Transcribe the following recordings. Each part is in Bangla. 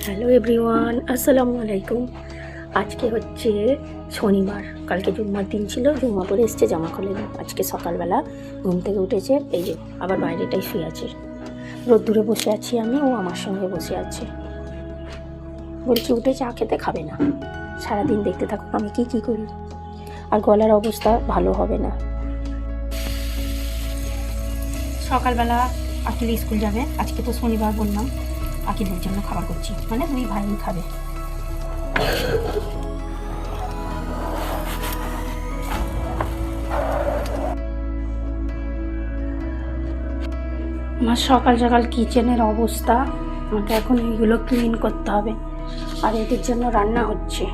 হ্যালো এভরিওয়ান, আসসালামু আলাইকুম। আজকে হচ্ছে শনিবার, কালকে জুম্মার দিন ছিল, জুম্মা পরে এসছে, জামা খুলে নিই। আজকে সকালবেলা ঘুম থেকে উঠেছে, এই যে আবার বাইরেটাই শুয়ে আছে। রোদ্দুরে বসে আছি আমি, ও আমার সঙ্গে বসে আছে। বলছি উঠে চা খেতে খাবে না, সারাদিন দেখতে থাকুক আমি কী করি। আর গলার অবস্থা ভালো হবে না। সকালবেলা আকিল স্কুল যাবে, আজকে তো শনিবার বললাম, আকিলের জন্য খাবার করছি, মানে দুই ভাই খাবে। আমার সকাল সকাল কিচেনের অবস্থা, আমাকে এখন এইগুলো ক্লিন করতে হবে। আর এদের জন্য রান্না হচ্ছে।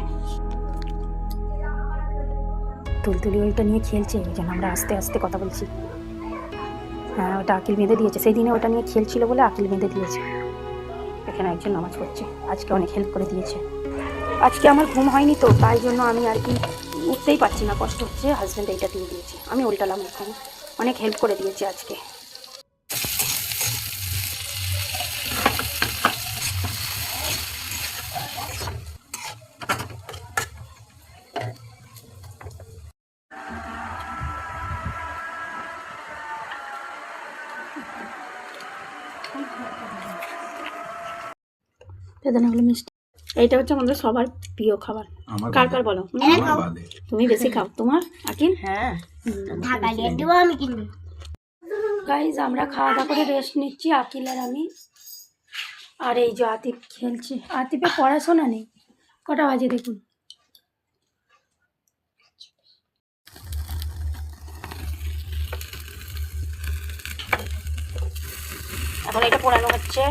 তুলতুলি ওইটা নিয়ে খেলছে, এই জন্য আমরা আস্তে আস্তে কথা বলছি। হ্যাঁ, ওটা আকিল বেঁধে দিয়েছে, সেই দিনে ওটা নিয়ে খেলছিল বলে আকিল বেঁধে দিয়েছে। এখানে একজন নামাজ পড়ছে, আজকে অনেক হেল্প করে দিয়েছে। আজকে আমার ঘুম হয়নি তো, তাই জন্য আমি আর কি উঠতেই পারছি না, কষ্ট হচ্ছে। হাজব্যান্ড এইটা দিয়ে দিয়েছে, আমি উল্টালাম, এখন অনেক হেল্প করে দিয়েছে আজকে। বেদানাগুলো মিষ্টি। এইটা হচ্ছে আমাদের সবার প্রিয় খাবার। কার কার বলো? তুমি বেশি খাও, তোমার আকিল? হ্যাঁ, গাইজ আমরা খাওয়া দাওয়া করে রেস্ট নিচ্ছি, আকিল আর আমি। আর এই যে আতিফ খেলছে, আতিফের পড়াশোনা নেই। কটা বাজে দেখুন। এখন এটা পোড়ানো হচ্ছে।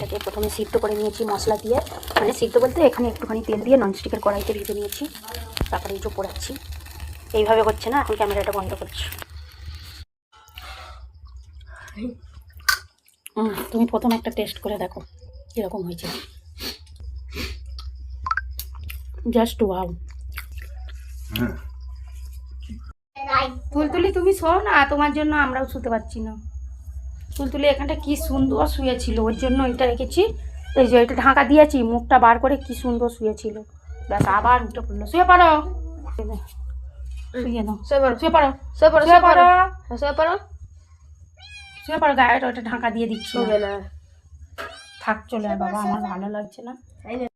এটাকে প্রথমে সিদ্ধ করে নিয়েছি মশলা দিয়ে, মানে সিদ্ধ বলতে এখানে একটুখানি তেল দিয়ে ননস্টিকের কড়াইতে ভেজে নিয়েছি, তারপরে এই যে পোড়াচ্ছি। এইভাবে হচ্ছে না, এখন ক্যামেরাটা বন্ধ করছি। তুমি প্রথম একটা টেস্ট করে দেখো কীরকম হয়েছে। Just wow. তুলতুলি তুমি শো না, তোমার জন্য আমরাও শুতে পারছি না। তুলতুলি এখানটা কি সুন্দর শুয়েছিল, ওর জন্য এটা রেখেছি। এই যে এটা ঢাকা দিয়েছি, মুখটা বার করে কি সুন্দর শুয়েছিল। ব্যাস আবার উঠে পড়লো। শুয়ে পড়ো, শুয়ে দাও, শুয়ে পড়ো, শুয়ে পড়ো, শুয়ে পড়ো, শুয়ে পড়ো, শুয়ে পড়ো, শুয়ে পড়ো। গায়েটা ওটা ঢাকা দিয়ে দিচ্ছি। থাক, চলে আয় বাবা, আমার ভালো লাগছে না।